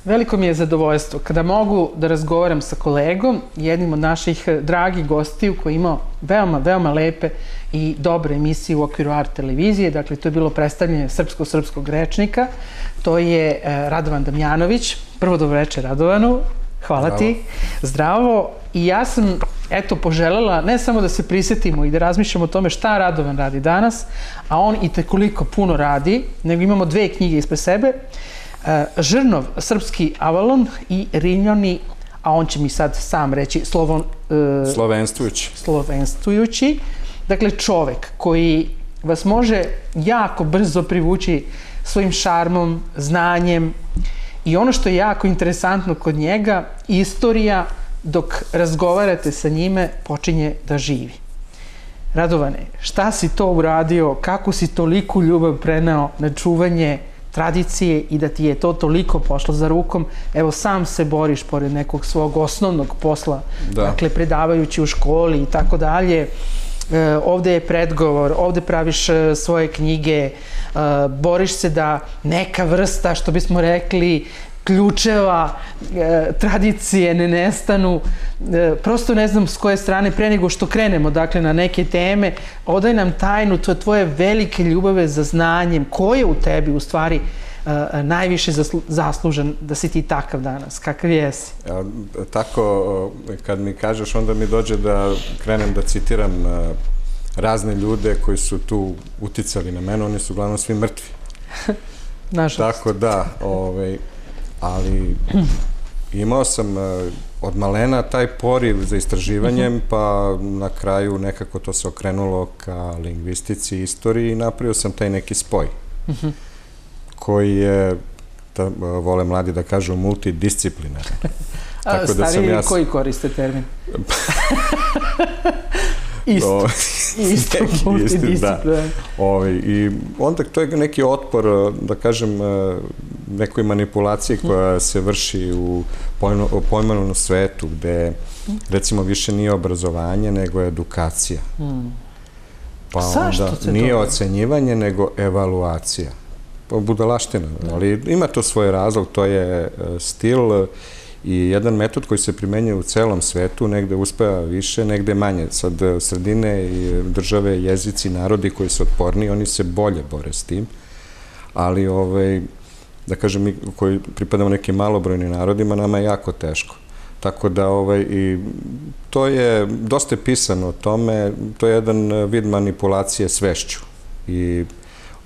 Veliko mi je zadovoljstvo kada mogu da razgovaram sa kolegom, jednim od naših dragih gostiju koji ima veoma, veoma lepe i dobre emisije u okviru Art televizije. Dakle, to je bilo predstavljanje srpskog rečnika. To je Radovan Damjanović. Prvo dobroveče Radovanu. Hvala ti. Zdravo. I ja sam, eto, poželela ne samo da se prisjetimo i da razmišljamo o tome šta Radovan radi danas, a on i tekoliko puno radi, nego imamo 2 knjige ispred sebe. Žrnov, srpski Avalon i Rimljani, a on će mi sad sam reći slovenstvujući. Dakle, čovek koji vas može jako brzo privući svojim šarmom, znanjem i ono što je jako interesantno kod njega, istorija dok razgovarate sa njime počinje da živi. Radovane, šta si to uradio, kako si toliku ljubav preneo na čuvanje tradicije i da ti je to toliko pošlo za rukom? Evo, sam se boriš pored nekog svog osnovnog posla, dakle, predavajući u školi i tako dalje. Ovde je predgovor, ovde praviš svoje knjige, boriš se da neka vrsta, što bismo rekli, ključeva tradicije ne nestanu. Prosto ne znam s koje strane, pre nego što krenemo, dakle, na neke teme, odaj nam tajnu tvoje velike ljubave za znanjem. Ko je u tebi, u stvari, najviše zaslužan da si ti takav danas? Kakav jesi? Tako, kad mi kažeš, onda mi dođe da krenem da citiram razne ljude koji su tu uticali na mene. Oni su uglavnom svi mrtvi. Nažalost. Tako da, ali imao sam od malena taj poriv za istraživanjem, pa na kraju nekako to se okrenulo ka lingvistici i istoriji i napravio sam taj neki spoj koji je, vole mladi da kažu, multidisciplinaran. Stariji koji koriste termin? Isto, multidisciplinaran. I onda to je neki otpor, da kažem, nekoj manipulaciji koja se vrši u pojmovnom svetu, gde recimo više nije obrazovanje, nego je edukacija. Pa onda nije ocenjivanje, nego evaluacija. Budalaština, ali ima to svoj razlog, to je stil i jedan metod koji se primenjuje u celom svetu, negde uspeva više, negde manje. Sad, sredine i države, jezici, narodi koji su otporni, oni se bolje bore s tim, ali, da kažem, mi koji pripadamo nekim malobrojnim narodima, nama je jako teško. Tako da, i to je, dosta je pisano o tome, to je jedan vid manipulacije svešću i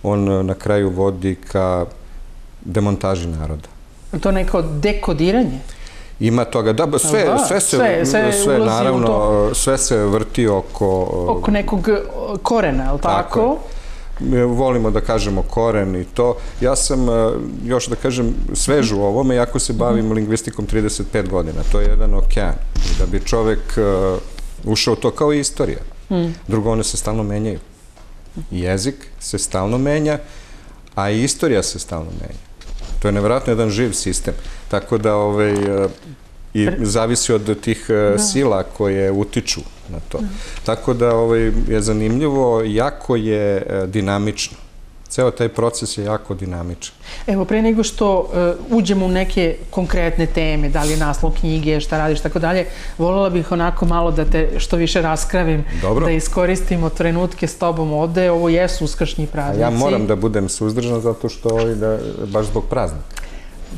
on na kraju vodi ka demontaži naroda. To neko dekodiranje? Ima toga, da, sve naravno, sve se vrti oko nekog korena, je li tako? Volimo da kažemo koren i to. Ja sam, još da kažem, svež u ovome, iako se bavim lingvistikom 35 godina. To je jedan okean. Da bi čovek ušao to kao i istorija. Drugo, one se stalno menjaju. Jezik se stalno menja, a i istorija se stalno menja. To je nevjerojatno jedan živ sistem. Tako da i zavisi od tih sila koje utiču na to. Tako da je zanimljivo, jako je dinamično. Ceo taj proces je jako dinamičan. Evo, pre nego što uđemo u neke konkretne teme, da li je naslov knjige, šta radiš, tako dalje, voljela bih onako malo da te što više raskravim, da iskoristimo trenutke s tobom ovde. Ovo jesu uskršnji praznici. Ja moram da budem suzdržan zato što baš zbog praznika.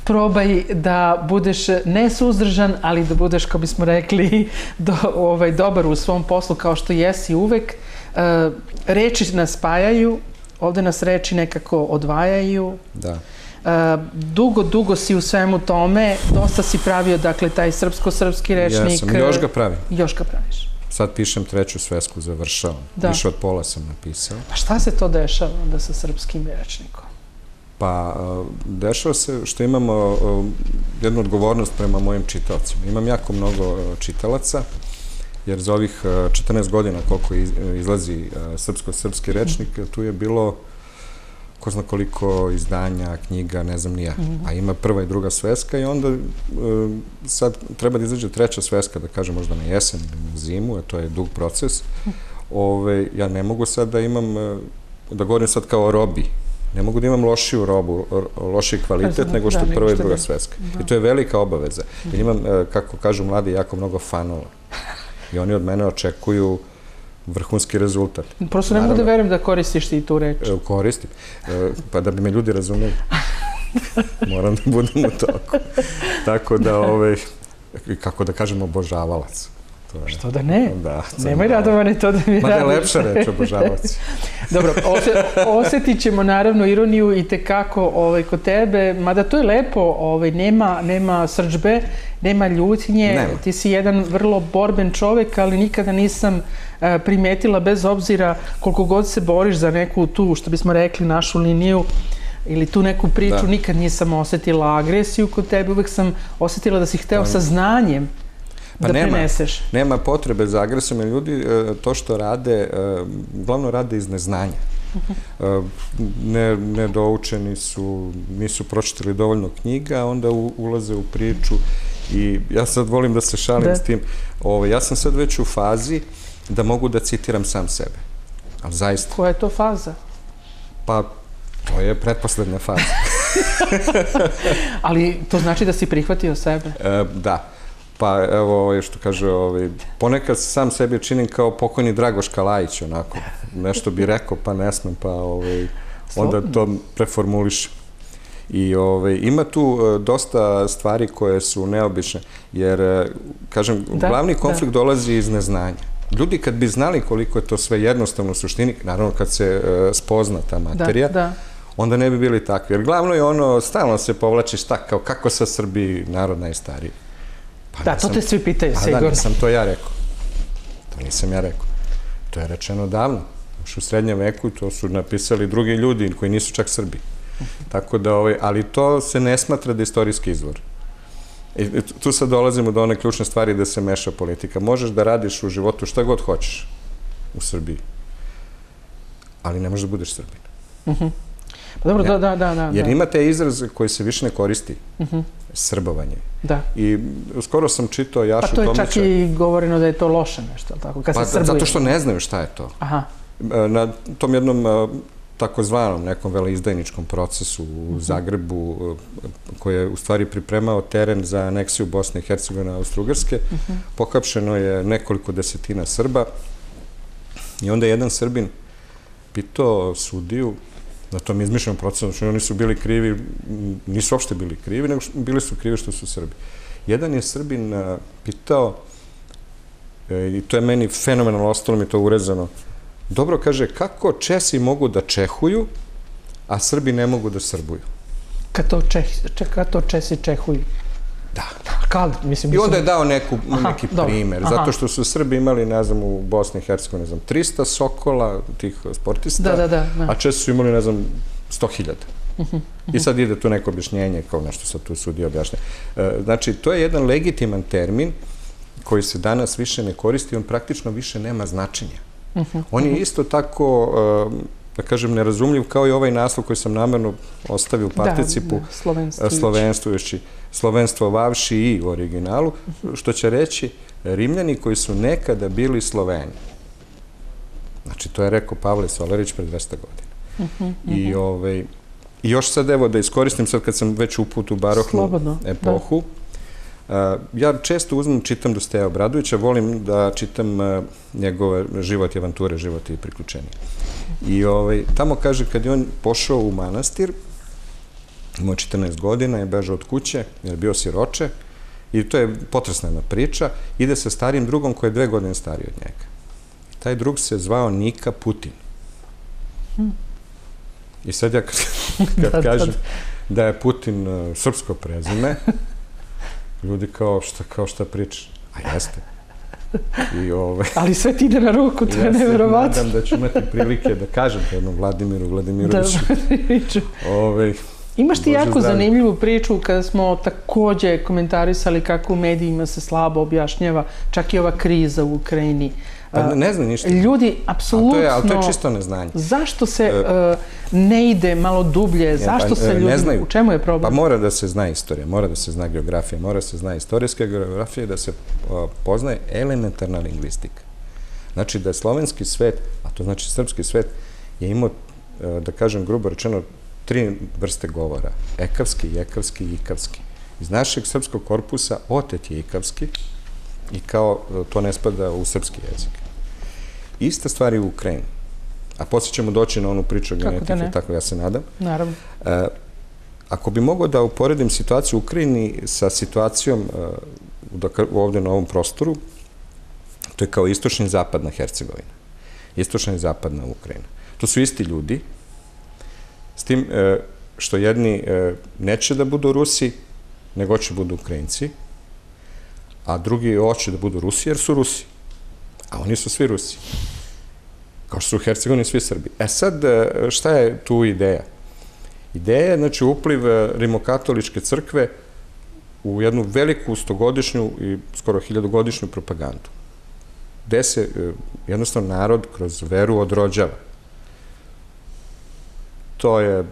Probaj da budeš ne suzdržan, ali da budeš, kao bismo rekli, dobar u svom poslu, kao što jesi uvek. Reči nas spajaju, ovde nas reči nekako odvajaju. Da. Dugo si u svemu tome, dosta si pravio, dakle, taj srpski rečnik. Jesam, još ga pravim. Još ga praviš. Sad pišem 3. svesku, završavam. Više od pola sam napisao. A šta se to dešava onda sa srpskim rečnikom? Pa, dešava se što imamo jednu odgovornost prema mojim čitaocima. Imam jako mnogo čitalaca, jer za ovih 14 godina koliko izlazi srpski rečnik, tu je bilo ko zna koliko izdanja, knjiga, ne znam ni ja. A ima 1. i 2. sveska i onda sad treba da izađe 3. sveska, da kažem možda na jesen ili na zimu, a to je dug proces. Ja ne mogu sad da imam, da govorim sad kao o robi, Ne mogu da imam lošiju robu, lošiji kvalitet nego što Prva i Druga svetska. I to je velika obaveza. Jer imam, kako kažu mladi, jako mnogo fanova. I oni od mene očekuju vrhunski rezultat. Prosto ne mogu da verujem da koristiš ti tu reč. Koristim. Pa da bi me ljudi razumeli. Moram da budem u toku. Tako da, kako da kažem, obožavalac. Što da ne? Da. Nemoj, Radovane, to da mi radiš. Mada je lepša reč, obožavac. Dobro, osjetit ćemo naravno ironiju i tekako kod tebe, mada to je lepo, nema srdžbe, nema ljutnje, ti si jedan vrlo borben čovek, ali nikada nisam primetila, bez obzira koliko god se boriš za neku tu, što bismo rekli, našu liniju, ili tu neku priču, nikad nisam osjetila agresiju kod tebe, uvek sam osjetila da si hteo sa znanjem da preneseš. Nema potrebe za agresijom, jer ljudi to što rade, uglavnom rade iz neznanja. Nedoučeni su, nisu pročitali dovoljno knjiga, onda ulaze u priču i ja sad volim da se šalim s tim. Ja sam sad već u fazi da mogu da citiram sam sebe. Ali zaista. Koja je to faza? Pa, to je pretposlednja faza. Ali to znači da si prihvatio sebe? Da. Pa evo, što kaže, ponekad sam sebi činim kao pokojni Dragoš Kalajić, onako, nešto bi rekao, pa ne smem, pa onda to preformulišem. I ima tu dosta stvari koje su neobične, jer, kažem, glavni konflikt dolazi iz neznanja. Ljudi kad bi znali koliko je to sve jednostavno u suštini, naravno kad se spozna ta materija, onda ne bi bili takvi. Jer glavno je ono, stalno se povlačiš tako, kao kako sa Srbiji narod najstariji. Da, to te svi pitaju, sigurno. Da, nisam to ja rekao. To nisam ja rekao. To je rečeno davno. Još u srednjem veku to su napisali drugi ljudi koji nisu čak Srbi. Tako da, ali to se ne smatra da je istorijski izvor. Tu sad dolazimo do one ključne stvari da se meša politika. Možeš da radiš u životu šta god hoćeš u Srbiji, ali ne možeš da budeš Srbin. Pa dobro, da. Jer imate izraz koji se više ne koristi. Srbovanje. Da. I skoro sam čitao Jašu Tomića. Pa to je čak i govoreno da je to loše nešto, tako, kad se srbuje. Zato što ne znaju šta je to. Aha. Na tom jednom takozvanom nekom veleizdajničkom procesu u Zagrebu, koji je u stvari pripremao teren za aneksiju Bosne i Hercegovine Austro-Ugarske, pohapšeno je nekoliko desetina Srba i onda je jedan Srbin pitao sudiju na tom izmišljenom procesu, što oni su bili krivi, nisu uopšte bili krivi, nego bili su krivi što su Srbi. Jedan je Srbin pitao, i to je meni fenomenalno, ostalo mi to urezano, dobro, kaže, kako Česi mogu da čehuju, a Srbi ne mogu da srbuju? Kad to Česi čehuju? Da. Kad? I onda je dao neki primer, zato što su Srbi imali, ne znam, u Bosni i Hercegovini, ne znam, 300 sokola, tih sportista, a Česi su imali, ne znam, 100.000. I sad ide tu neko objašnjenje, kao nešto sad tu sudi objašnja. Znači, to je jedan legitiman termin koji se danas više ne koristi, on praktično više nema značenja. On je isto tako, da kažem, nerazumljiv kao i ovaj naslov koji sam namerno ostavio u participu, slovenstvo vavši i u originalu, što će reći Rimljani koji su nekada bili Sloveni. Znači, to je rekao Pavle Solarić pred 200 godina. I još sad, evo, da iskoristim sad kad sam već uput u baroknu epohu, ja često uzmem, čitam Dositeja Obradovića, volim da čitam njegove život i avanture, život i priključenje. I tamo kaže, kad je on pošao u manastir, imao 14 godina, je bežao od kuće, jer je bio siroče, i to je potresna jedna priča, ide sa starijim drugom koji je 2 godine stariji od njega. Taj drug se zvao Nika Putin. I sad ja kad kažem da je Putin srpsko prezime, ljudi kao šta pričaš? A jeste. Ali sve ti ide na ruku, to je neverovatno. Ja se nadam da ću imati prilike da kažem jednom Vladimiroviću. Imaš ti jako zanimljivu priču kada smo takođe komentarisali kako u medijima se slabo objašnjava čak i ova kriza u Ukrajini. Pa ne znam ništa. Ljudi, apsolutno... Ali to je čisto neznanje. Zašto se ne ide malo dublje? Zašto se ljudi... U čemu je problem? Pa mora da se zna istorija, mora da se zna geografija, mora da se zna istorijska geografija i da se poznaje elementarna lingvistika. Znači da je slovenski svet, a to znači srpski svet, je imao, da kažem grubo rečeno, 3 vrste govora. Ekavski, jekavski i ikavski. Iz našeg srpskog korpusa otet je ikavski i kao to ne spada u srpski jezik. Ista stvar je u Ukrajini. A poslije ćemo doći na onu priču o genetike, tako ja se nadam. Naravno. Ako bi mogao da uporedim situaciju u Ukrajini sa situacijom ovdje na ovom prostoru, to je kao istočna i zapadna Hercegovina. Istočna i zapadna Ukrajina. To su isti ljudi, s tim što jedni neće da budu Rusi, nego će budu Ukrajinci, a drugi hoće da budu Rusi jer su Rusi. A oni su svi Rusi. Kao što su u Hercegovini svi Srbi. Sad, šta je tu ideja? Ideja je, znači, upliv rimokatoličke crkve u jednu veliku 100-godišnju i skoro 1000-godišnju propagandu. Gde se jednostavno narod kroz veru odrođava. To je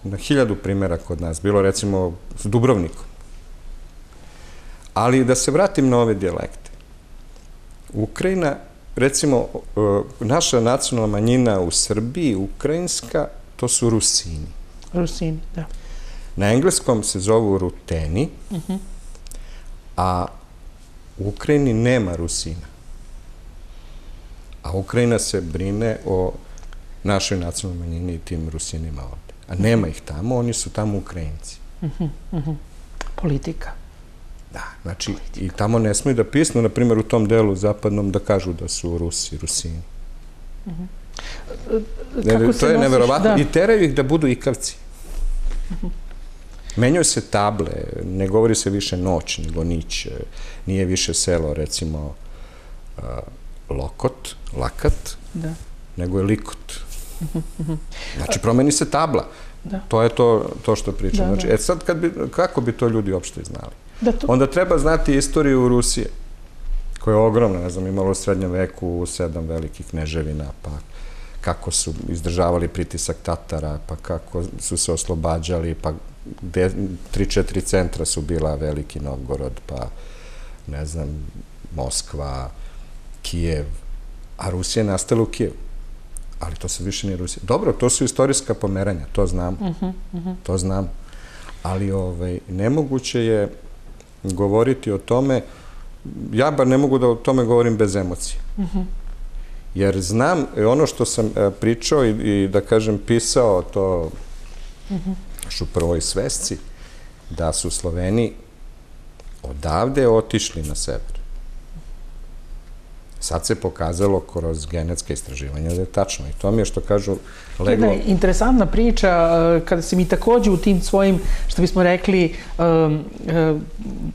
na 1000 primjera kod nas. Bilo, recimo, s Dubrovnikom. Ali da se vratim na ove dijalekte. Ukrajina, recimo, naša nacionalna manjina u Srbiji, ukrajinska, to su Rusini. Rusini, da. Na engleskom se zovu Ruteni, a u Ukrajini nema Rusina. A Ukrajina se brine o našoj nacionalnoj manjini i tim Rusinima ovde. A nema ih tamo, oni su tamo Ukrajinci. Politika. Da, znači, i tamo ne smiju da pisnu, na primjer, u tom delu zapadnom, da kažu da su Rusi, Rusini. To je neverovatno. I teraju ih da budu ikavci. Menjaju se table, ne govori se više noć, nego nić. Nije više selo, recimo, Lokot, Lakat, nego je Likot. Znači, promeni se tabla. To je to što pričam. Znači, sad, kako bi to ljudi uopšte znali? Onda treba znati istoriju Rusije, koja je ogromna, ne znam, imala u srednjem veku 7 velikih kneževina, pa kako su izdržavali pritisak Tatara, pa kako su se oslobađali, pa 3-4 centra su bila Veliki Novgorod, pa, ne znam, Moskva, Kijev, a Rusija je nastala u Kijevu. Ali to sad više nije Rusija. Dobro, to su istorijska pomeranja, to znam. To znam. Ali nemoguće je govoriti o tome, ja bar ne mogu da o tome govorim bez emocije. Jer znam ono što sam pričao i da kažem pisao to u Prvoj svesci, da su Sloveni odavde otišli na sever. Sad se pokazalo kroz genetske istraživanja da je tačno. I to mi je što kažu leglo... Interesantna priča, kada si mi takođe u tim svojim, što bismo rekli,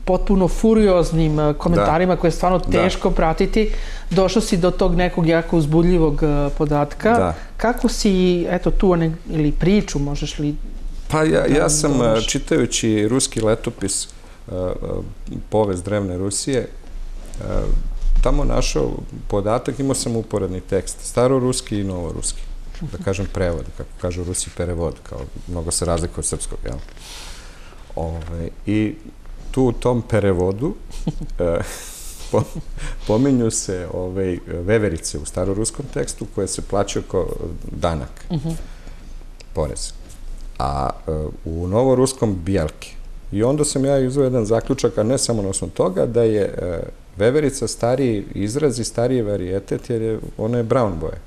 potpuno furioznim komentarima koje je stvarno teško pratiti, došao si do tog nekog jako uzbudljivog podatka. Kako si, eto, tu ili priču možeš li... Pa ja sam, čitajući ruski letopis, povest drevne Rusije, tamo našao podatak, imao sam uporedni tekst, staroruski i novoruski, da kažem prevod, kako kažu Rusi perevod, kao mnogo se razlikuje od srpskog, jel? I tu u tom perevodu pominju se veverice u staroruskom tekstu koje se plaćaju kao danak, porez, a u novoruskom bijelke. I onda sam ja izveo jedan zaključak, a ne samo na osnovu toga, da je veverica stariji izraz i stariji varijetet, jer ona je brown boje.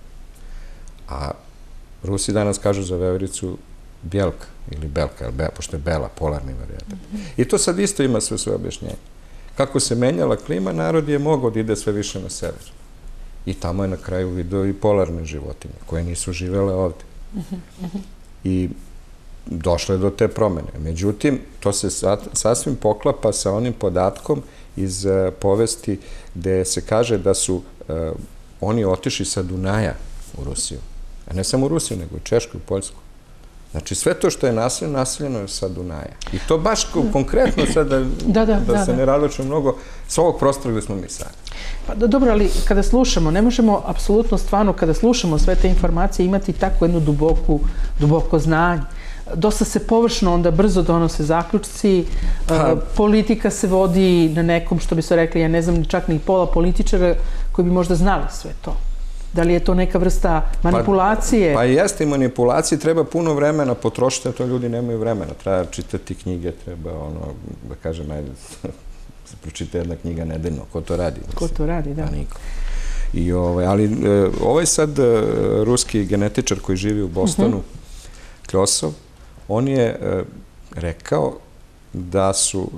A Rusi danas kažu za vevericu bjelka ili belka, pošto je bela, polarni varijetet. I to sad isto ima sve svoje objašnjenje. Kako se menjala klima, narod je mogao da ide sve više na sever. I tamo je na kraju video i polarne životinje, koje nisu živele ovde. I došlo je do te promene. Međutim, to se sasvim poklapa sa onim podatkom iz povesti gde se kaže da su oni otišli sa Dunaja u Rusiju. A ne samo u Rusiju, nego u Češku i Poljsku. Znači, sve to što je naseljeno je sa Dunaja. I to baš konkretno sad, da se ne različimo mnogo, s ovog prostora gde smo mi sad. Pa dobro, ali kada slušamo, ne možemo apsolutno stvarno, kada slušamo sve te informacije, imati tako jednu duboko znanje. Dosta se površno onda brzo donose zaključci, politika se vodi na nekom, što bi se rekli, ja ne znam čak ni pola političara koji bi možda znali sve to. Da li je to neka vrsta manipulacije? Pa jeste i manipulacije, treba puno vremena potrošiti, a to ljudi nemaju vremena. Treba čitati knjige, treba da kažem, ajde, se pročita jedna knjiga nedeljno. Ko to radi? Ko to radi, da. Pa niko. Ali ovaj sad ruski genetičar koji živi u Bostonu, Kljosov, on je rekao da su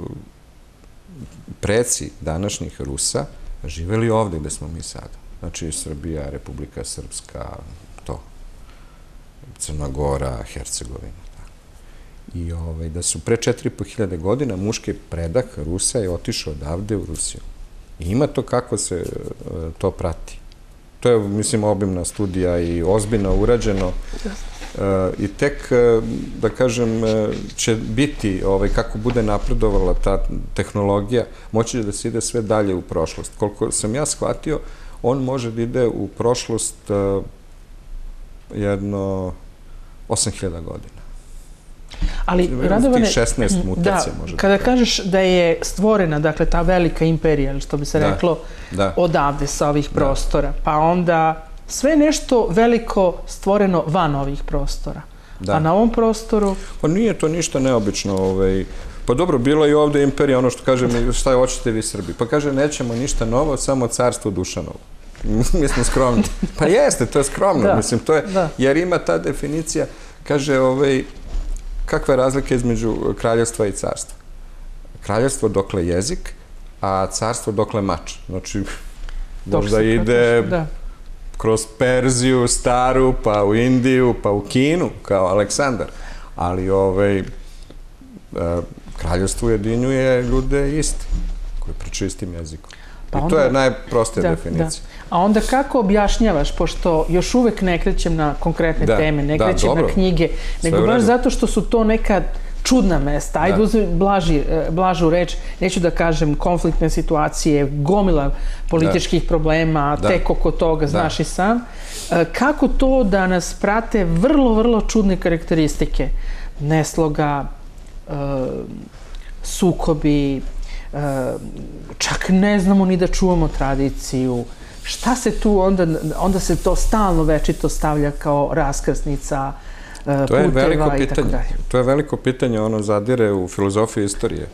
preci današnjih Rusa živeli ovde gde smo mi sada. Znači Srbija, Republika Srpska, to, Crna Gora, Hercegovina. I da su pre 4.500 godina muški predah Rusa je otišao odavde u Rusiju. I ima to kako se to prati. To je, mislim, obimna studija i ozbiljno urađeno. I tek, da kažem, će biti, kako bude napredovala ta tehnologija, moći da se ide sve dalje u prošlost. Koliko sam ja shvatio, on može da ide u prošlost jedno 8.000 godina. Ali, Radovane, 16 mutacija može. Kada kažeš da je stvorena, dakle, ta velika imperija, što bi se reklo, odavde sa ovih prostora, pa onda sve nešto veliko stvoreno van ovih prostora. A na ovom prostoru? Pa nije to ništa neobično. Pa dobro, bilo je i ovde imperija, ono što kaže, šta hoćete vi Srbi? Pa kaže, nećemo ništa novo, samo carstvo Dušanovo. Mi smo skromni. Pa jeste, to je skromno, mislim, to je, jer ima ta definicija, kaže, kakva je razlika između kraljevstva i carstva? Kraljevstvo dokle jezik, a carstvo dokle mač. Znači, možda ide kroz Perziju, Staru, pa u Indiju, pa u Kinu, kao Aleksandar. Ali kraljevstvo ujedinjuje ljude isti, koji pričaju istim jezikom. I to je najprostija definicija. A onda kako objašnjavaš, pošto još uvek ne krećem na konkretne teme, ne krećem na knjige, nego baš zato što su to neka čudna mesta, ajde uzmi blažu reč, neću da kažem konfliktne situacije, gomila političkih problema, tek oko toga, znaš i sam. Kako to da nas prate vrlo, vrlo čudne karakteristike? Nesloga, sukobi, čak ne znamo ni da čuvamo tradiciju. Šta se tu onda se to stalno večito stavlja kao raskrsnica puteva i tako dalje? To je veliko pitanje, ono zadire u filozofiju istorije.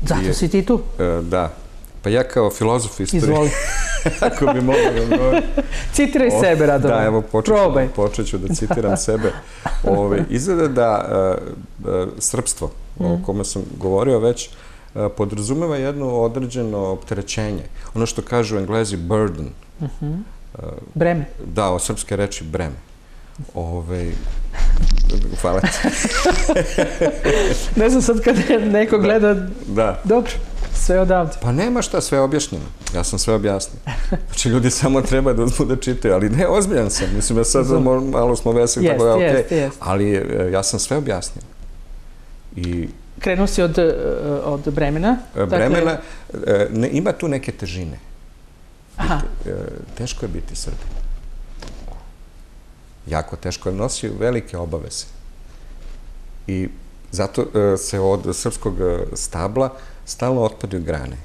Zato si ti tu? Da. Pa ja kao filozof istorije. Izvoli. Ako bi mogla da govorim. Citiraj sebe, Radovan. Da, evo počet ću da citiram sebe. Izgleda da srpstvo, o kome sam govorio već, podrazumeva jedno određeno opterećenje. Ono što kažu Englezi burden. Breme. Da, o srpske reči breme. Hvala ti. Ne znam sad kada neko gleda... Dobro, sve odavde. Pa nema šta, sve objašnjeno. Ja sam sve objasnio. Znači, ljudi samo treba da uzmu da čitaju, ali ne, ozbiljan sam. Mislim, sad malo smo veseli, tako da je okej. Ali ja sam sve objasnio. Krenuo si od Bremena? Bremena, ima tu neke težine. Teško je biti Srbin. Jako teško je, nosi velike obaveze. I zato se od srpskog stabla stalno otpadaju grane.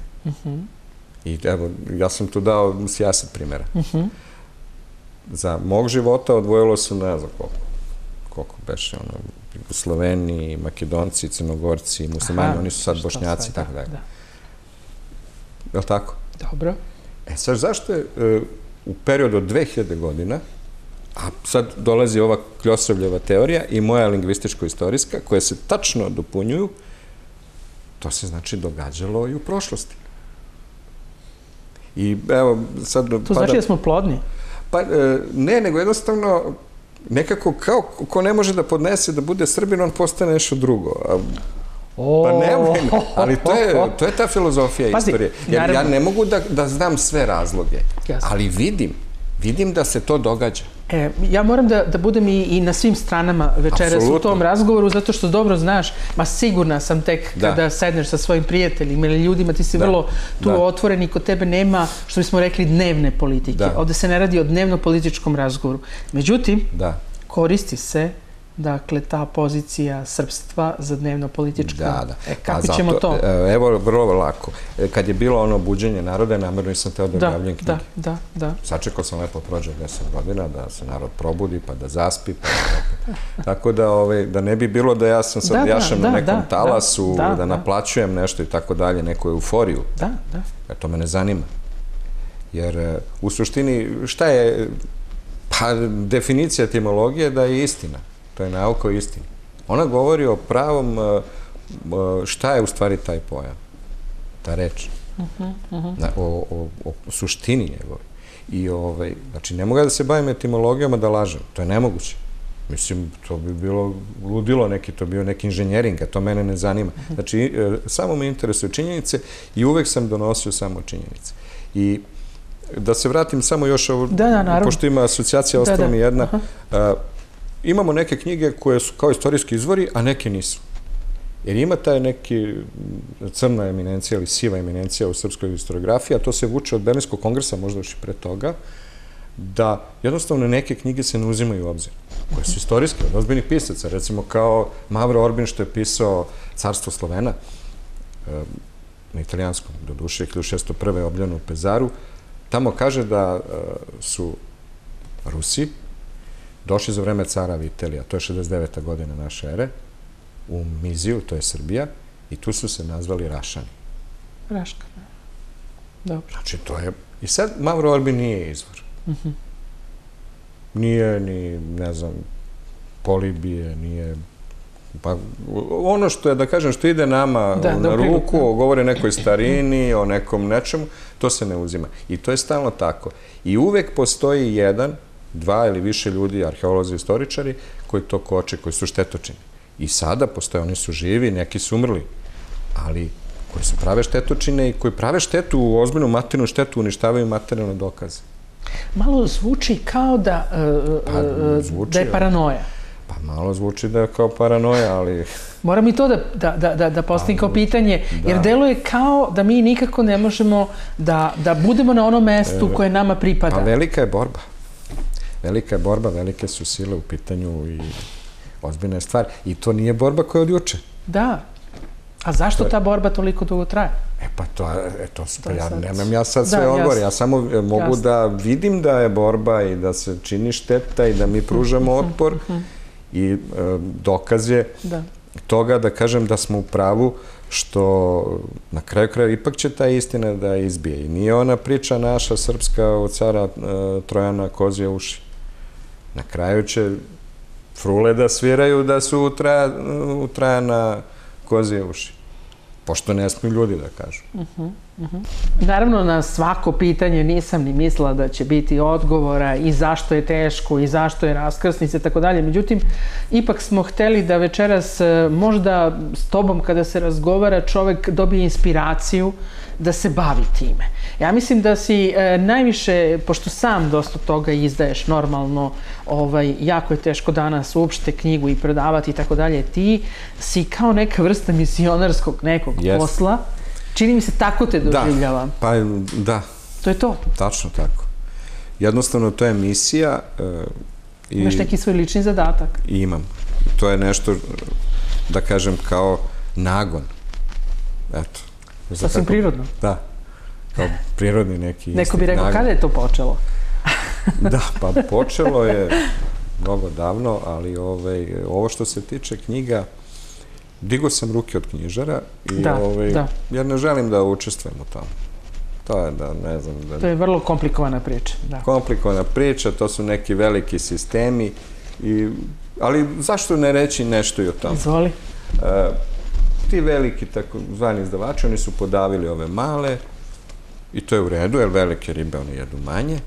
I evo, ja sam tu dao sjaset primjera. Za mog života odvojilo se, ne znam koliko beše, Sloveni, Makedonci, Crnogorci, muslimani, oni su sad Bošnjaci i tako dalje. Je li tako? Dobro. Sad, zašto je u periodu od 2000 godina, a sad dolazi ova Kljosovljeva teorija i moja lingvističko-istorijska, koje se tačno dopunjuju, to se znači događalo i u prošlosti. I evo sad... To znači da smo plodni? Pa ne, nego jednostavno nekako kao ko ne može da podnese da bude Srbin, on postane nešto drugo. Pa nemoj, ali to je ta filozofija istorije. Jer ja ne mogu da znam sve razloge, ali vidim da se to događa. Ja moram da budem i na svim stranama večeras u tom razgovoru, zato što dobro znaš, ma sigurna sam tek kada sedneš sa svojim prijateljima ili ljudima, ti si vrlo tu otvoren i kod tebe nema, što bismo rekli, dnevne politike. Ovde se ne radi o dnevno-političkom razgovoru. Međutim, koristi se dakle, ta pozicija srpstva za dnevno-politička? Da. Kako ćemo to? Evo, vrlo lako. Kad je bilo ono buđenje naroda, namerno nisam teo da objavljam knjige. Da. Sačekao sam lepo prođe 10 godina, da se narod probudi, pa da zaspi, pa da... Tako da ne bi bilo da ja sam sad jašem na nekom talasu, da naplaćujem nešto i tako dalje, neku euforiju. Da. To me ne zanima. Jer u suštini, šta je... Pa, definicija etimologije da je istina. To je nauka o istini. Ona govori o pravom, šta je u stvari taj pojam, ta reč, o suštini njegove. I, znači, ne mogu da se bavim etimologijama da lažem, to je nemoguće. Mislim, to bi bilo ludilo neki, to bi bio neki inženjering, a to mene ne zanima. Znači, samo me interesuju činjenice i uvek sam donosio samo činjenice. I da se vratim samo još ovo, pošto ima asocijacija, ostala mi jedna, imamo neke knjige koje su kao istorijski izvori, a neke nisu. Jer ima taj neki crna eminencija ili siva eminencija u srpskoj historiografiji, a to se vuče od Berlinskog kongresa, možda još i pre toga, da jednostavno neke knjige se ne uzimaju u obzir, koje su istorijske, od ozbiljnih pisaca, recimo kao Mavro Orbin što je pisao Carstvo Slovena, na italijanskom, do duše, 1601. objavljeno u Pezaru, tamo kaže da su Rusi došli za vreme cara Vitelija, to je 69. godina naše ere, u Miziju, to je Srbija, i tu su se nazvali Rašani. Raška, dobro. Znači, to je... I sad Mavro Orbin nije izvor. Nije ni, ne znam, Polibije, nije... Pa, ono što je, da kažem, što ide nama na ruku, govore nekoj starini, o nekom nečemu, to se ne uzima. I to je stalno tako. I uvek postoji jedan, dva ili više ljudi, arheolozi, istoričari, koji to koče, koji su štetočini. I sada postoje, oni su živi, neki su umrli, ali koji su prave štetočine i koji prave štetu, ozbiljnu materijalnu štetu, uništavaju materijalne dokaze. Malo zvuči kao da je paranoja. Pa malo zvuči da je kao paranoja, ali... Moram i to da postavim kao pitanje, jer deluje kao da mi nikako ne možemo da budemo na onom mestu koje nama pripada. Pa velika je borba. Velika je borba, velike su sile u pitanju i ozbiljna je stvar. I to nije borba koja je od juče. Da. A zašto ta borba toliko dugo traje? Pa nemam ja sad sve odgovor. Ja samo mogu da vidim da je borba i da se čini šteta i da mi pružamo otpor. I dokaz je toga da kažem da smo u pravu, što na kraju kraja ipak će ta istina da izbije. I nije ona priča naša srpska od cara Trojana kozije uši. Na kraju će frule da sviraju da su u Trajana kozije uši. Pošto ne smiju ljudi da kažu. Naravno, na svako pitanje nisam ni mislila da će biti odgovora i zašto je teško i zašto je raskrsnica i tako dalje. Međutim, ipak smo hteli da večeras možda s tobom kada se razgovara čovek dobije inspiraciju da se bavi time. Ja mislim da si najviše, pošto sam dosta toga izdaješ normalno, jako je teško danas uopšte knjigu i prodavati i tako dalje, ti si kao neka vrsta misionarskog nekog posla. Čini mi se, tako te doživljavam. Pa da. To je to. Tačno tako. Jednostavno, to je misija. Imaš neki svoj lični zadatak? Imam. To je nešto, da kažem, kao nagon. Eto. Sasvim prirodno. Da. Kao prirodni neki instinkt. Neko bi rekao, kada je to počelo? Da, pa počelo je mnogo davno, ali ovo što se tiče knjiga, digao sam ruke od knjižara jer ne želim da učestvujem u tom. To je da, ne znam... To je vrlo komplikovana priča. Komplikovana priča, to su neki veliki sistemi, ali zašto ne reći nešto i o tom? Izvoli. Ti veliki, tako zvani izdavači, oni su podavili ove male i to je u redu, jer velike ribe oni jedu manje.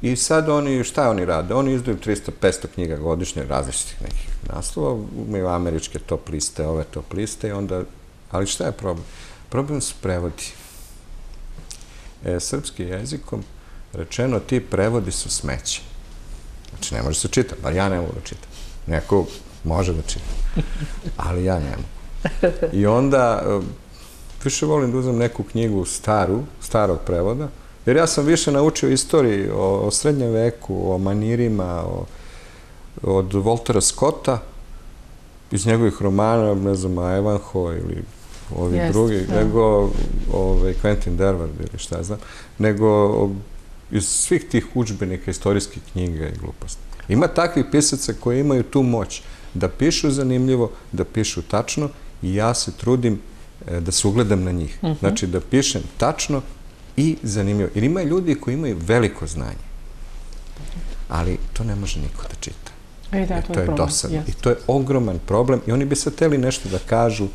I sad oni, šta oni rade? Oni izdaju 300-500 knjiga godišnje, različitih nekih naslova, imaju američke top liste, ove top liste i onda... Ali šta je problem? Problem su prevodi. Srpskim jezikom rečeno, ti prevodi su smeće. Znači, ne može se čitati, bar ja ne mogu da čitam. Neko može da čita, ali ja ne mogu. I onda, više volim da uzem neku knjigu starog prevoda, jer ja sam više naučio istoriji o srednjem veku, o manirima, od Waltera Scotta, iz njegovih romana, ne znam, Ivanhoe ili ovi drugi, nego Quentin Derward ili šta znam, nego iz svih tih udžbenika, istorijskih knjiga i gluposti. Ima takvih pisaca koji imaju tu moć da pišu zanimljivo, da pišu tačno i ja se trudim da se ugledam na njih. Znači da pišem tačno i zanimljivo. Jer ima ljudi koji imaju veliko znanje, ali to ne može niko da čita. Jer to je dosadno. I to je ogroman problem i oni bi sad hteli nešto da kažu.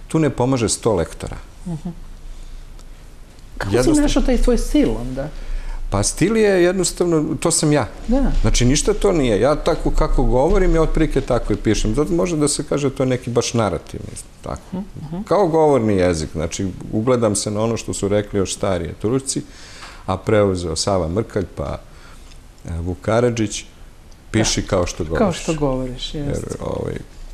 Tu ne pomaže 100 lektora. Kako si našao taj tvoj stil onda? Pa stil je jednostavno, to sam ja. Znači ništa to nije. Ja tako kako govorim, ja otprilike tako i pišem. Zato može da se kaže to je neki baš narativ. Kao govorni jezik. Znači ugledam se na ono što su rekli još starije Turci, a preuzeo Sava Mrkalj, pa Vuk Karadžić, piši kao što govoriš. Kao što govoriš, jeste.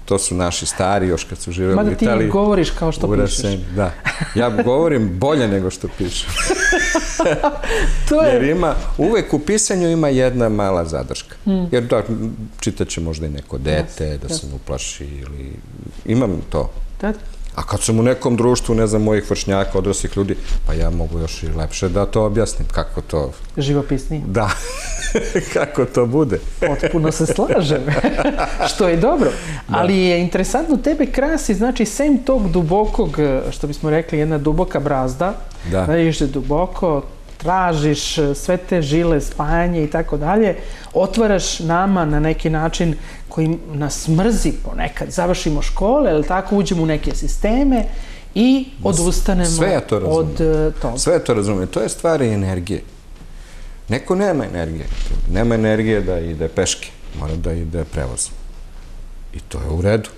To su naši stari još kad su živeli u Italiji. Mada ti govoriš kao što pišeš. Da. Ja govorim bolje nego što pišem. Jer ima, uvek u pisanju ima jedna mala zadrška. Jer da, čitat će možda i neko dete, da se uplaši ili... Imam to. A kad sam u nekom društvu, ne znam, mojih vršnjaka, odraslih ljudi, pa ja mogu još i lepše da to objasnim. Kako to... Živopisnije. Da. Kako to bude. Potpuno se slažem. Što je dobro. Ali je interesantno, tebe krasi, znači, sem tog dubokog, što bismo rekli, jedna duboka brazda, da ideš duboko, tražiš sve te žile, spajanje i tako dalje, otvaraš nama na neki način koji nas mrzi ponekad. Završimo škole, ali tako, uđemo u neke sisteme i odustanemo od toga. Sve to razumijem. To je stvar energije. Neko nema energije. Nema energije da ide peške. Mora da ide prevozom. I to je u redu.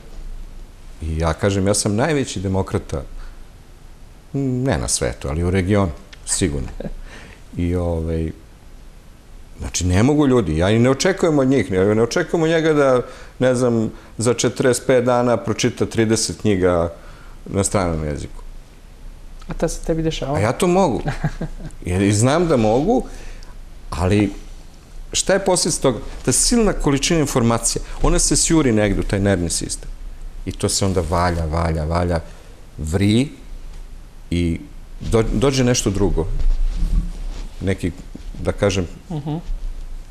I ja kažem, ja sam najveći demokrata, ne na svetu, ali u regionu, sigurno. I znači, ne mogu ljudi, ja i ne očekujem od njih, ne očekujem od njega da, ne znam, za 45 dana pročita 30 knjiga na stranom jeziku. A to se tebi dešava? A ja to mogu. Jer znam da mogu, ali šta je posljedica toga? Ta silna količina informacija, ona se sjuri negdje u taj nervni sistem. I to se onda valja, vri i dođe nešto drugo. Neki, da kažem,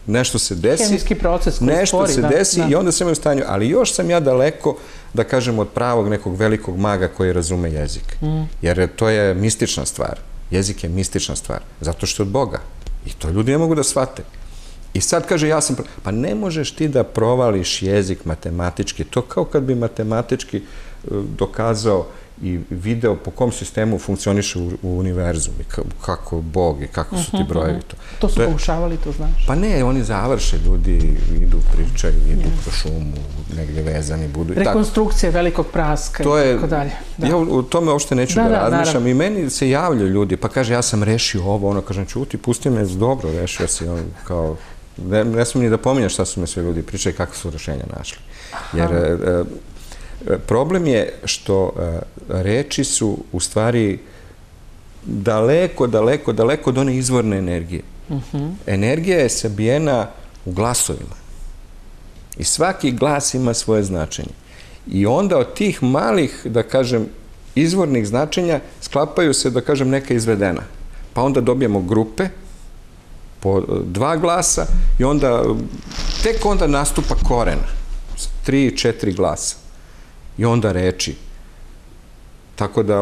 nešto se desi. Hemijski proces koji nešto se desi i onda sam u stanju. Ali još sam ja daleko, da kažem, od pravog nekog velikog maga koji razume jezik. Jer to je mistična stvar. Jezik je mistična stvar. Zato što je od Boga. I to ljudi ne mogu da shvate. I sad kaže, ja sam... Pa ne možeš ti da provališ jezik matematički. To kao kad bi matematički dokazao i video po kom sistemu funkcioniše u univerzumu, kako Bog i kako su ti brojevi to. To su pokušavali, to znaš? Pa ne, oni završe, ljudi idu, pričaju, idu po šumu, negdje vezani budu. Rekonstrukcija velikog praska i tako dalje. Ja u tome uopšte neću da razmišljam i meni se javljaju ljudi, pa kaže, ja sam rešio ovo, ono, kažem, čuti, pusti me, dobro, rešio si, on, kao, ne smijem ni da pominjam šta su me sve ljudi pričali, kako su rešenja našli. Jer problem je što reči su u stvari daleko od one izvorne energije. Energija je sabijena u glasovima. I svaki glas ima svoje značenje. I onda od tih malih, da kažem, izvornih značenja sklapaju se, da kažem, neka izvedena. Pa onda dobijemo grupe po 2 glasa i onda, tek onda nastupa koren. 3-4 glasa. I onda reči. Tako da,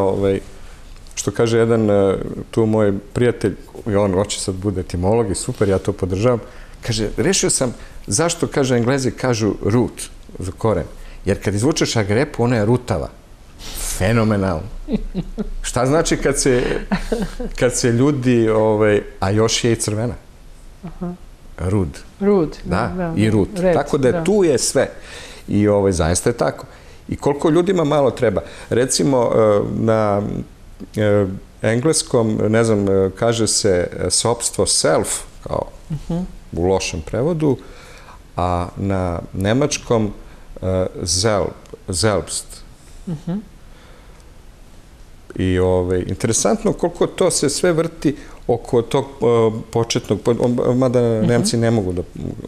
što kaže jedan tu moj prijatelj, i on hoće sad bude etimolog i super, ja to podržavam, kaže, rešio sam zašto, kaže, Englezi kažu root, za koren. Jer kad izvučeš agrepu, ona je rutava. Fenomenalno. Šta znači kad se ljudi, a još je i crvena? Rud. Rud. Da, i rut. Tako da tu je sve. I zaista je tako. I koliko ljudima malo treba. Recimo, na engleskom, ne znam, kaže se sopstvo self, kao u lošem prevodu, a na nemačkom selbst. I interesantno koliko to se sve vrti oko tog početnog, mada Nemci ne mogu da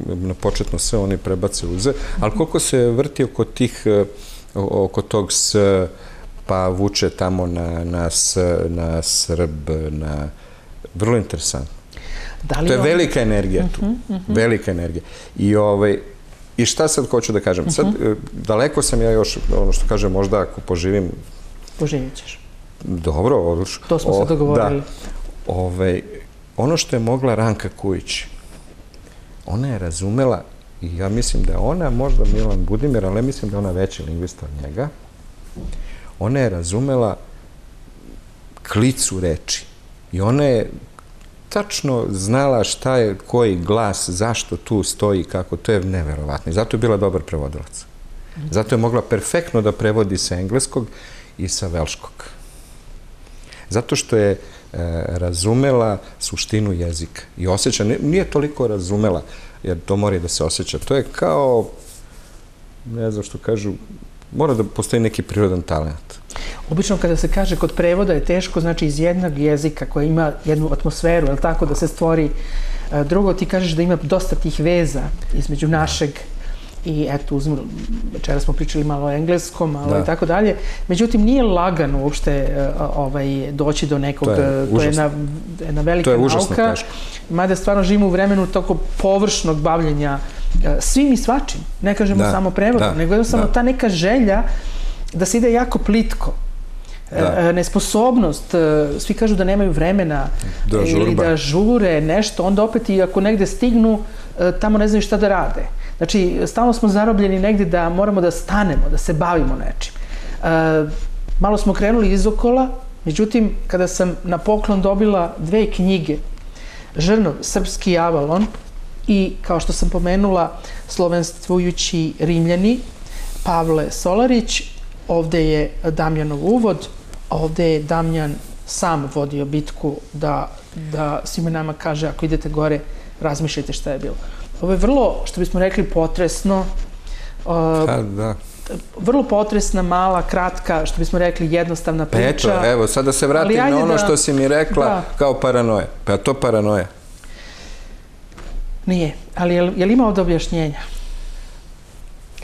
na početno sve oni prebace u Z, ali koliko se vrti oko tog S, pa vuče tamo na Srb, vrlo interesantno. To je velika energija tu, velika energija. I šta sad hoću da kažem? Sad, daleko sam ja još, ono što kažem, možda ako poživim... Poživit ćeš. Dobro, odlično. To smo se dogovorili. Ono što je mogla Ranka Kujić, ona je razumela, i ja mislim da je ona, možda Milan Budimir, ali mislim da je ona veći lingvista od njega, ona je razumela klicu reči. I ona je tačno znala šta je, koji glas, zašto tu stoji, kako, to je neverovatno. I zato je bila dobar prevodilac. Zato je mogla perfektno da prevodi sa engleskog i sa velškog. Zato što je razumela suštinu jezika i osjeća, nije toliko razumela, jer to mora i da se osjeća. To je kao, ne znam što kažu, mora da postoji neki prirodan talent. Obično kada se kaže kod prevoda je teško, znači iz jednog jezika koji ima jednu atmosferu, je li tako, da se stvori drugo, ti kažeš da ima dosta tih veza između našeg i eto, večera smo pričali malo o engleskom, malo i tako dalje. Međutim, nije lagano uopšte doći do nekog, to je jedna velika nauka. Mada stvarno živimo u vremenu toko površnog bavljenja svim i svačim. Ne kažemo samo prevodom, nego jednostavno ta neka želja da se ide jako plitko. Nesposobnost, svi kažu da nemaju vremena ili da žure nešto, onda opet i ako negde stignu, tamo ne znaju šta da rade. Znači, stalno smo zarobljeni negde da moramo da stanemo, da se bavimo nečim. Malo smo krenuli izokola, međutim, kada sam na poklon dobila 2 knjige, Žrnov, Srpski Avalon i, kao što sam pomenula, Slovenstvujući Rimljani, Pavle Solarić, ovde je Damjanov uvod, a ovde je Damjan sam vodio bitku da svima nama kaže, ako idete gore, razmišljajte šta je bilo. Ovo je vrlo, što bismo rekli, potresno. Vrlo potresna, mala, kratka, što bismo rekli, jednostavna priča. Eto, evo, sad da se vratim na ono što si mi rekla kao paranoja. Pa je to paranoja? Nije. Ali je li ima ovde objašnjenja?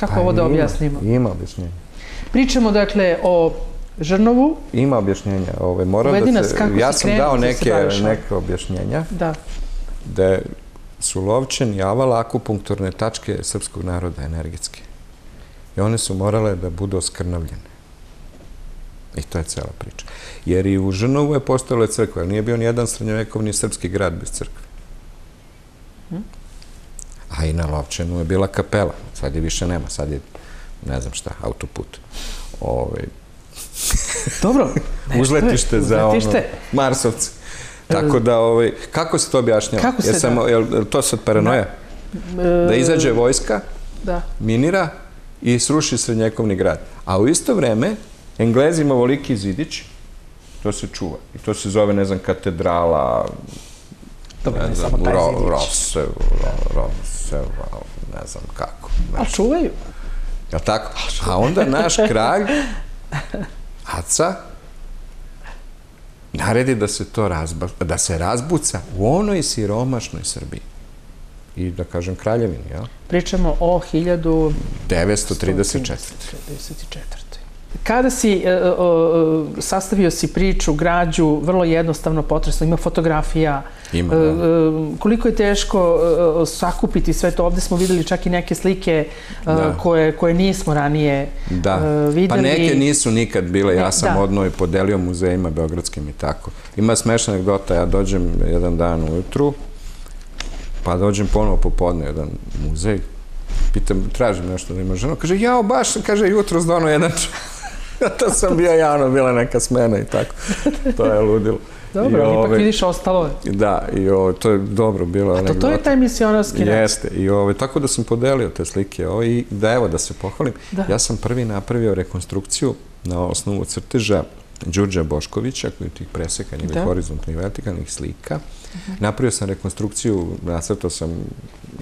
Kako ovo da objasnimo? Ima objašnjenja. Pričamo, dakle, o Žrnovu. Ima objašnjenja. Ja sam dao neke objašnjenja. Da. Da su Lovćen i Avala akupunkturne tačke srpskog naroda energetske. I one su morale da budu oskrnavljene. I to je cela priča. Jer i u Žrnovu je postojala crkva, ali nije bio nijedan srednjovekovni srpski grad bez crkve. A i na Lovćenu je bila kapela. Sad je više nema, sad je, ne znam šta, autoput. Dobro. Uzletište za Marsovce. Tako da, kako se to objašnjava? Kako se da? Je to sad paranoja? Da izađe vojska, minira i sruši srednjekovni grad. A u isto vreme, Englezi ima ovoliki zidić, to se čuva. I to se zove, ne znam, katedrala, ne znam, Rosseva, ne znam kako. A čuvaju? Jel' tako? A onda naš kralj, Aca, naredi da se razbuca u onoj siromašnoj Srbiji. I da kažem kraljevini, jel? Pričamo o 1934. Kada si sastavio si priču, građu, vrlo jednostavno, potresno, ima fotografija. Ima, da. Koliko je teško sakupiti sve to? Ovde smo videli čak i neke slike koje nismo ranije videli. Pa neke nisu nikad bile. Ja sam odno i podelio muzejima beogradskim i tako. Ima smešna anegdota. Ja dođem jedan dan ujutru, pa dođem ponovo popodne jedan muzej, pitam, tražim nešto da ima žena, kaže, jao, baš, kaže, jutro zdono jedan čovjek. To sam bio javno, bila neka smena i tako. To je ludilo. Dobro, ipak vidiš, ostalo je. Da, i to je dobro bilo. A to je taj misionarski rad. Jeste, i tako da sam podelio te slike i da, evo, da se pohvalim, ja sam prvi napravio rekonstrukciju na osnovu crteža Đurđa Boškovića, koji tih preseka, njegove horizontalnih i vertikalnih slika. Napravio sam rekonstrukciju, nacrtao sam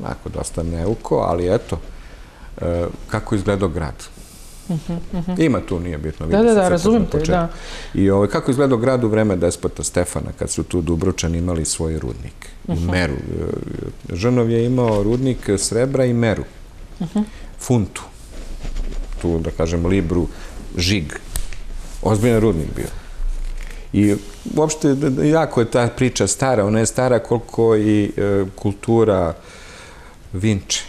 onako dosta neuko, ali eto, kako izgledao grad. Ima tu, nije bitno. Da, razumem te, da. I kako izgledao grad u vreme despota Stefana, kad su tu Dubrovčani imali svoj rudnik, meru. Žrnov je imao rudnik srebra i meru, funtu, tu, da kažem, libru, žig. Ozbiljan rudnik bio. I uopšte, jako je ta priča stara, ona je stara koliko i kultura Vinče.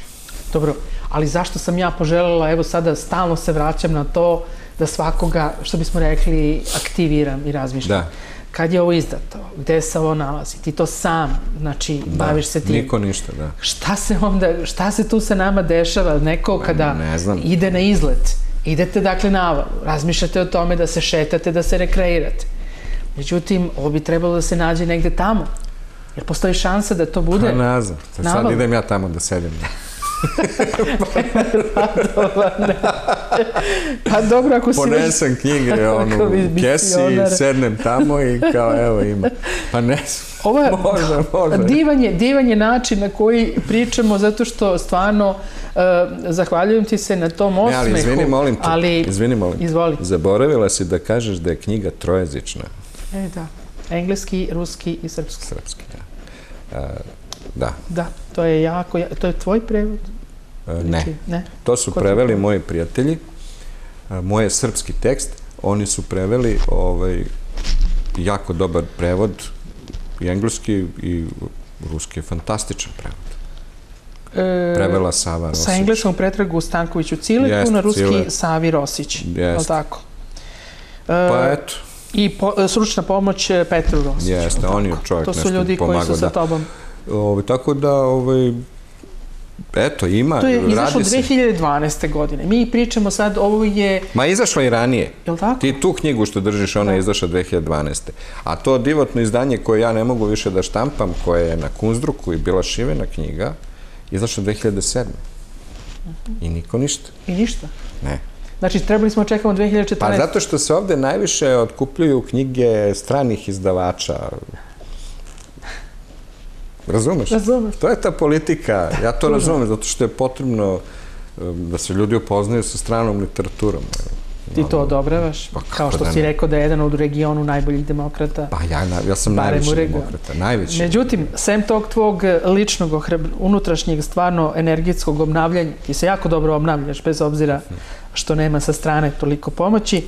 Dobro, ali zašto sam ja poželjela, evo sada stalno se vraćam na to da svakoga, što bismo rekli, aktiviram i razmišljam. Da. Kad je ovo izdato, gde se ovo nalazi, ti to sam, znači, baviš se tim. Niko ništa, da. Šta se tu sa nama dešava? Neko kada ide na izlet, idete dakle na avalu, razmišljate o tome da se šetate, da se rekreirate. Međutim, ovo bi trebalo da se nađe negde tamo. Jer postoji šansa da to bude... Pa ne znam. Sad idem ja tamo da sedim. Pa dobro, ako si... Ponesem knjige u kesi i sednem tamo i kao evo ima. Pa ne znam. Može. Divan je način na koji pričamo, zato što stvarno zahvaljujem ti se na tom osmehu. Ne, ali izvini, molim te. Izvini, molim te. Izvoli. Zaboravila si da kažeš da je knjiga trojezična. Da. Engleski, ruski i srpski. Srpski, da. Da, to je jako... To je tvoj prevod? Ne. To su preveli moji prijatelji. Moj je srpski tekst. Oni su preveli jako dobar prevod. I engleski i ruski je fantastičan prevod. Prevela Sava Rosić. Sa engleskom pretragu Stankoviću Ciletu, na ruski Savi Rosić. Je li tako? Pa eto. I stručna pomoć Petru Rosiću. Jeste, on je čovjek nešto pomagao. To su ljudi koji su sa tobom. Tako da, eto, ima, radi se. To je izašlo 2012. godine. Mi pričamo sad, ovo je... Ma izašlo i ranije. Je li tako? Ti tu knjigu što držiš, ona je izašla 2012. A to divotno izdanje koje ja ne mogu više da štampam, koje je na Kunzdruku i bila šivena knjiga, izašla 2007. I niko ništa. I ništa? Ne. Znači, trebali smo čekamo 2014. Pa zato što se ovde najviše otkupljuju knjige stranih izdavača. Razumeš? Razumeš. To je ta politika. Ja to razumem, zato što je potrebno da se ljudi upoznaju sa stranom literaturom. Ti to odobravaš? Kao što si rekao da je jedan od regionu najboljih demokrata. Pa ja sam najviši demokrata. Najveći. Međutim, sem tog tvog ličnog, unutrašnjeg, stvarno energetskog obnavljanja, ti se jako dobro obnavljaš, bez obzira što nema sa strane toliko pomoći.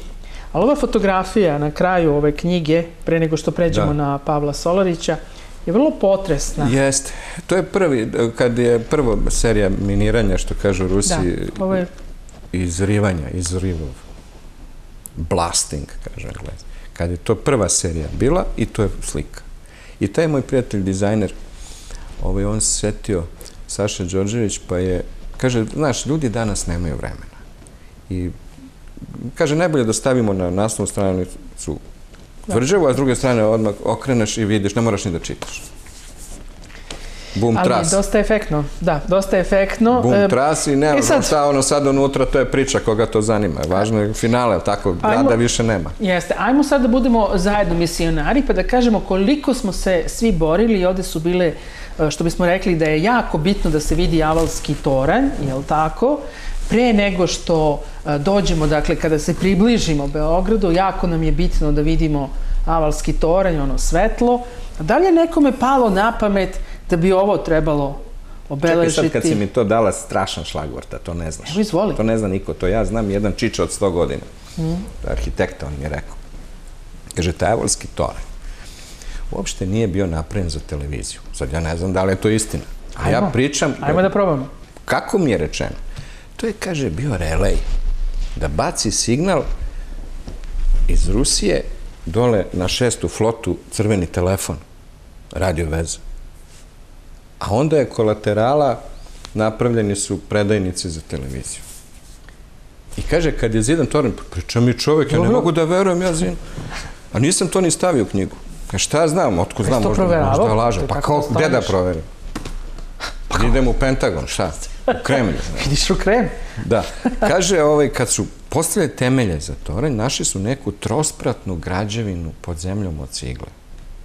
Ali ova fotografija na kraju ove knjige, pre nego što pređemo na Pavla Solarića, je vrlo potresna. Jeste. To je kad je prva serija miniranja, što kažu Rusi, izrivanja, blasting, kaže Englez. Kad je to prva serija bila i to je slika. I taj moj prijatelj, dizajner, on se setio, Saša Đorđević, pa je, kaže, znaš, ljudi danas nemaju vremena. I kaže, najbolje da stavimo na naslovnu stranicu tvrđavu, a s druge strane odmah okreneš i vidiš, ne moraš ni da čitaš. Bum, tras. Ali dosta efektno, da, dosta efektno. Bum, tras i ne, šta ono sad unutra, to je priča koga to zanima. Važno je finale, tako, grada više nema. Jeste, ajmo sad da budemo zajedno misionari, pa da kažemo koliko smo se svi borili i ovde su bile, što bismo rekli, da je jako bitno da se vidi Avalski toranj, jel tako? Pre nego što dođemo, dakle, kada se približimo Beogradu, jako nam je bitno da vidimo Avalski toranj, ono svetlo. Da li je nekome palo na pamet da bi ovo trebalo obeležiti? Čekaj sad kad si mi to dala strašan šlagvort, a to ne znaš. Evo izvoli. To ne zna niko, to ja znam, jedan čiča od 100 godina. Arhitekta, on mi je rekao. Kaže, taj Avalski toranj uopšte nije bio napravljen za televiziju. Sad ja ne znam da li je to istina. A ja pričam... Ajmo da probamo. Kako mi je rečeno? To je, kaže, bio relej. Da baci signal iz Rusije dole na 6. flotu crveni telefon, radio veza. A onda je kolaterala, napravljeni su predajnici za televiziju. I kaže, kad je zidan toranj, priča mi čovjek, ja ne mogu da verujem, ja zidan. A nisam to ni stavio u knjigu. Šta ja znam, otko znam, možda laže. Pa gde da proverim? Pa idem u Pentagon, šta? U Kremlju. Ideš u Kremlju? Da. Kaže, kad su postavili temelje za toranj, našli su neku trospratnu građevinu pod zemljom od cigle.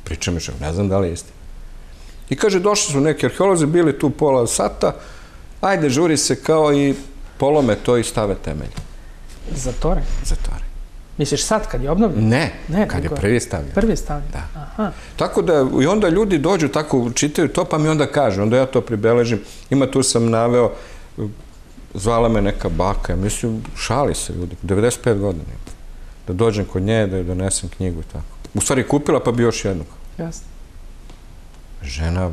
Pričam još, ne znam da li je istina. I kaže, došli su neki arheolozi, bili tu pola sata, ajde, žuri se kao i polome to i stave temelje. Za Tore? Za Tore. Misliš sad kad je obnovljen? Ne, kad je prvi stavljen. Prvi stavljen? Da. Aha. Tako da, i onda ljudi dođu, tako čitaju to, pa mi onda kažu, onda ja to pribeležim. Tu sam naveo, zvala me neka baka, mislim, šali se ljudi, 95 godina. Da dođem kod nje, da joj donesem knjigu i tako. U stvari kupila, pa bi još jednu. Jasno. Žena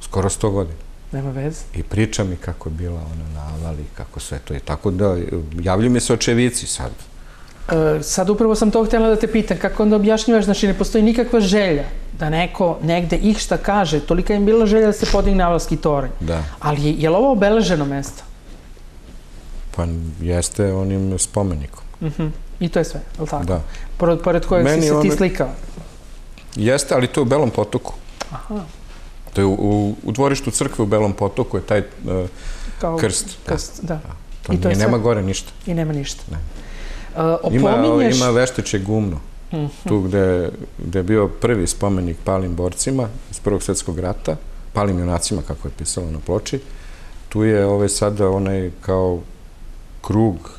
skoro 100 godina. Nema veze. I priča mi kako je bila ona na Avali, kako sve to je. Tako da, javljaju mi se očevici sad. Sad upravo sam to htjela da te pitam, kako onda objašnjavaš, znači ne postoji nikakva želja da neko negde ih šta kaže, tolika im bila želja da se podigne Avalski toranj. Da. Ali je li ovo obeleženo mesto? Pa jeste onim spomenikom. I to je sve, je li tako? Da. Pored kojeg si se ti slikao? Jeste, ali to je u Belom Potoku. Aha. To je u dvorištu crkve u Belom Potoku je taj krst. Krst, da. To nema gore ništa. I nema ništa. Ne. Ima Veštiće gumno, tu gde je bio prvi spomenik palim borcima iz Prvog svjetskog rata, palim junacima, kako je pisalo na ploči. Tu je sada onaj kao krug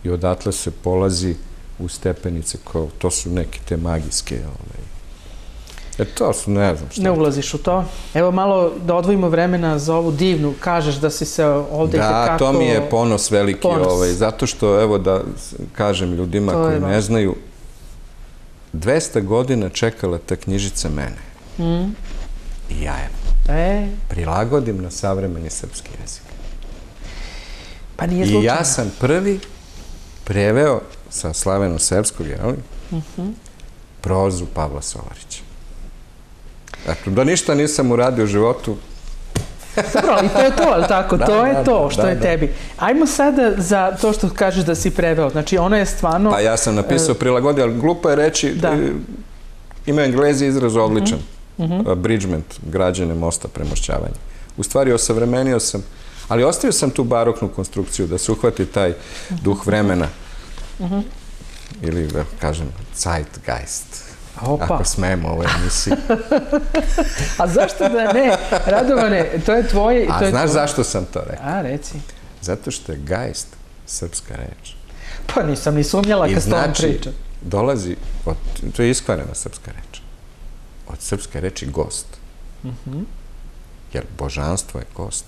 i odatle se polazi u stepenice, to su neke te magijske. To su, ne znam što. Ne ulaziš u to. Evo malo da odvojimo vremena za ovu divnu. Kažeš da si se ovde kako... Da, to mi je ponos veliki. Zato što, evo da kažem ljudima koji ne znaju, 200 godina čekala ta knjižica mene. I ja je prilagodim na savremeni srpski jezik. Pa nije slučajno. I ja sam prvi preveo sa slaveno-srpskog, prozu Pavla Solarića. Eto, da ništa nisam uradio u životu. Dobro, ali to je to, ali tako? To je to što je tebi. Ajmo sada za to što kažeš da si preveo. Znači, ona je stvarno... Pa ja sam napisao prilagodio, ali glupo je reći, ima Englezi izraz odličan. Abridgment, građene mosta, premošćavanje. U stvari, osavremenio sam, ali ostavio sam tu baroknu konstrukciju, da se uhvati taj duh vremena. Ili, da kažem, Zeitgeist. Ako smemo u ovoj emisiji. A zašto da ne? Radovane, to je tvoje... A znaš zašto sam to rekao? A, reci. Zato što je geist srpska reč. Pa nisam ni sumnjala kad s tom pričam. I znači, dolazi, to je iskvarena srpska reč, od srpske reči gost. Jer božanstvo je gost.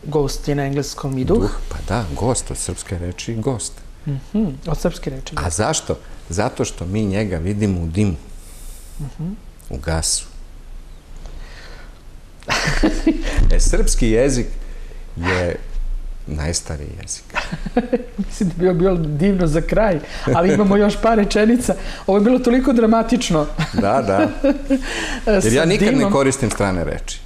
Ghost je na engleskom i duh? Pa da, gost, od srpske reči gost. Od srpske reči. A zašto? Zato što mi njega vidimo u dimu, u gasu. Srpski jezik je najstariji jezik. Mislim da bi bilo divno za kraj, ali imamo još par rečenica. Ovo je bilo toliko dramatično. Da. Jer ja nikad ne koristim strane reči.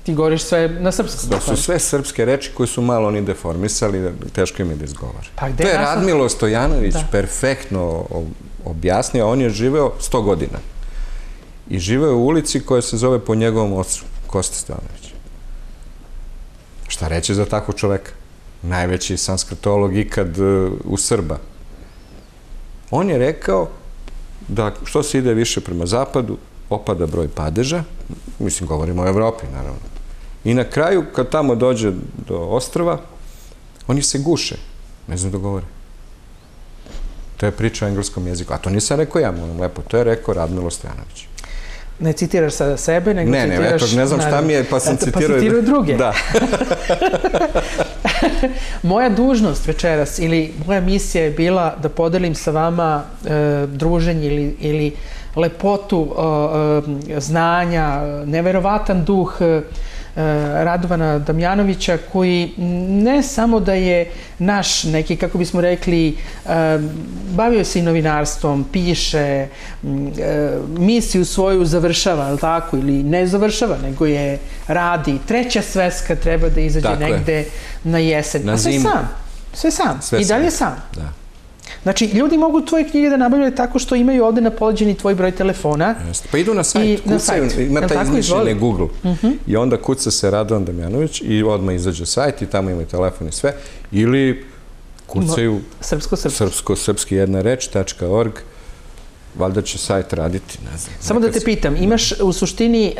Ti govoriš sve na srpskom. Da su sve srpske reči koje su malo oni deformisali, teško im je da izgovore. To je Radmilo Stojanović perfektno objasnio. On je živeo 100 godina. I živeo u ulici koja se zove po njegovom ocu, Kosta Stojanović. Šta reći za takvog čoveka? Najveći sanskritolog ikad u Srba. On je rekao da što se ide više prema zapadu, opada broj padeža, mislim, govorimo o Evropi, naravno. I na kraju, kad tamo dođe do ostrva, oni se guše, ne znam da govore. To je priča o engleskom jeziku. A to nisam rekao ja, molim lepo, to je rekao Radmilo Stojanović. Ne citiraš sada sebe, nego citiraš... Ne, eto, ne znam šta mi je, pa sam citirao... Pa citiraju druge. Da. Moja dužnost večeras, ili moja misija je bila da podelim sa vama druženje ili lepotu znanja, neverovatan duh Radovana Damjanovića, koji ne samo da je naš neki, kako bismo rekli, bavio se i novinarstvom, piše, misiju svoju završava, ali tako, ili ne završava, nego je radi. Treća sveska treba da izađe negde na jesen. A sve sam. Sve sam. I dalje sam. Da. Znači, ljudi mogu tvoje knjige da nabavljaju tako što imaju ovde napoleđeni tvoj broj telefona. Pa idu na sajt, kucaju, ima taj izmišljene Google. I onda kuca se Radovan Damjanović i odmah izađe sajt i tamo imaju telefon i sve. Ili kucaju srpsko-srpski jedna reč.org valjda će sajt raditi, ne znam. Samo da te pitam, imaš u suštini,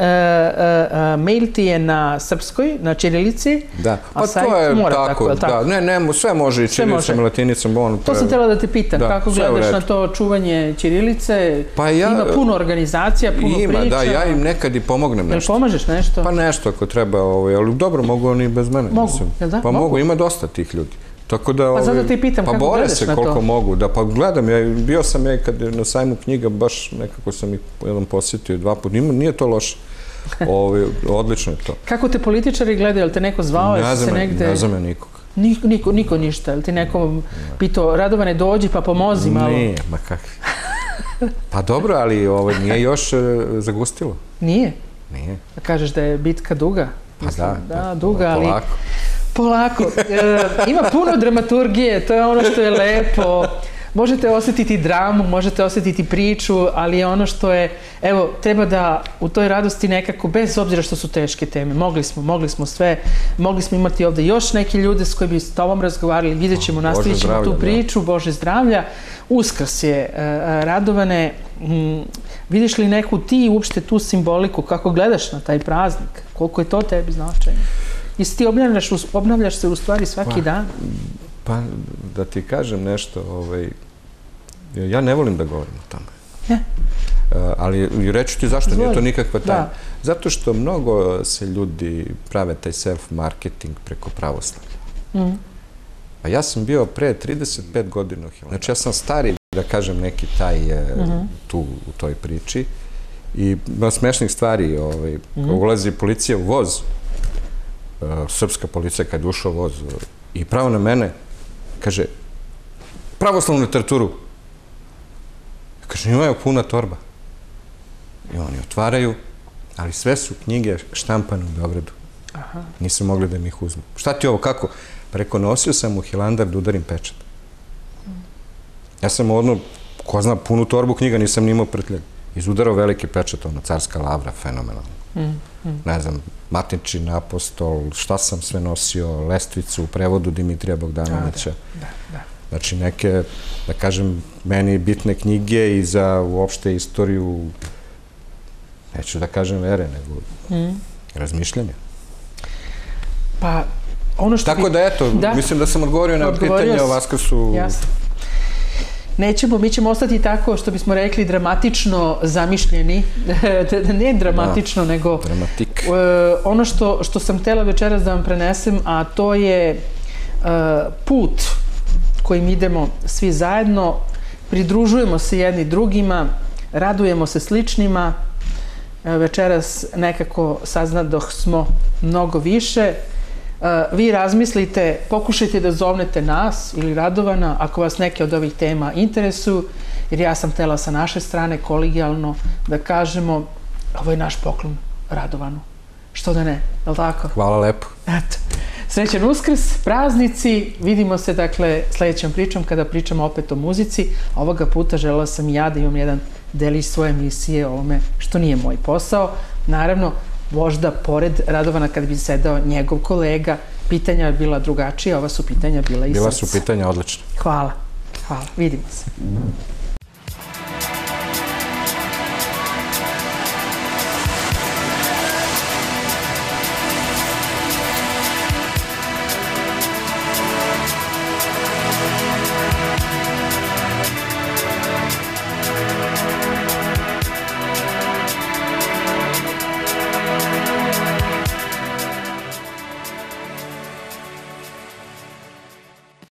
mail ti je na srpskoj, na ćirilici, a sajt mora tako, je li tako? Ne, sve može i ćirilicom, latinicom. To sam htjela da te pitam, kako gledaš na to čuvanje ćirilice, ima puno organizacija, puno priča. Ima, da, ja im nekad i pomognem nešto. Jel pomažeš nešto? Pa nešto ako treba, ali dobro, mogu oni bez mene. Mogu, jel da? Pa mogu, ima dosta tih ljudi. Tako da, pa zato te pitam kako gledaš na to. Pa bore se koliko mogu, da, pa gledam, bio sam kad na sajmu knjiga, baš nekako sam ih jedan posjetio 2 puta, nije to loše, odlično je to. Kako te političari gledaju, jel te neko zvao, jel se negde... Ne znam ja nikog. Niko ništa, jel ti neko pitao, Radovane dođi pa pomozi malo? Nije, ma kakvi. Pa dobro, ali nije još zagustilo. Nije? Nije. Kažeš da je bitka duga? Pa da, duga, ali... Polako. Polako. Ima puno dramaturgije, to je ono što je lepo. Možete osjetiti dramu, možete osjetiti priču, ali je ono što je, evo, treba da u toj radosti nekako, bez obzira što su teške teme, mogli smo sve, mogli smo imati ovde još neki ljude s koji bi s tobom razgovarali, vidjet ćemo, nastavit ćemo tu priču, Bože zdravlja. Uskrs je, Radovane, vidiš li neku ti uopšte tu simboliku, kako gledaš na taj praznik, koliko je to tebi značajno? Jesi ti obnavljaš se u stvari svaki dan? Pa, da ti kažem nešto, ja ne volim da govorim o tome. Ne? Ali reću ti zašto, nije to nikakva tajna. Zato što mnogo se ljudi prave taj self-marketing preko pravoslavlja. A ja sam bio pre 35 godina u Hilandaru. Znači, ja sam stari, da kažem, neki taj tu u toj priči. I ima smešnih stvari, ulazi policija u voz, srpska policija kad je ušao voz i pravo na mene, kaže, pravoslavnu literaturu. Kaže, imaju puna torba. I oni otvaraju, ali sve su knjige štampane u Beogradu. Nisu mogli da mi ih uzmu. Šta ti ovo, kako? Preko nosio sam u Hilandar da udarim pečat. Ja sam ko zna, punu torbu knjiga, nisam ni imao prtljag. Izudarao veliki pečat, Carska lavra, fenomenalno. Ne znam, Matinčin apostol, šta sam sve nosio, Lestvicu u prevodu Dimitrija Bogdanovića. Znači neke, da kažem, meni bitne knjige i za uopšte istoriju, neću da kažem vere, nego razmišljanja. Pa, ono što... Tako da, eto, mislim da sam odgovorio na pitanje o Vaskrsu. Jasno. Nećemo, mi ćemo ostati tako, što bismo rekli, dramatično zamišljeni. Ne dramatično, nego... Dramatik. Ono što sam htjela večeras da vam prenesem, a to je put kojim idemo svi zajedno, pridružujemo se jedni drugima, radujemo se sličnima. Večeras nekako saznadoh smo mnogo više. Vi razmislite, pokušajte da zovnete nas ili Radovana ako vas neke od ovih tema interesuju, jer ja sam htjela sa naše strane kolegijalno da kažemo ovo je naš poklon Radovanu. Što da ne, je li tako? Hvala lepo. Eto. Srećan Uskrs, praznici, vidimo se dakle sljedećom pričom kada pričamo opet o muzici. Ovoga puta želela sam i ja da imam jedan delić svoje emisije o ovome što nije moj posao. Naravno, možda pored Radovana kad bi sedao njegov kolega, pitanja je bila drugačija, ova su pitanja bila i srca. Bila su pitanja odlična. Hvala, vidimo se.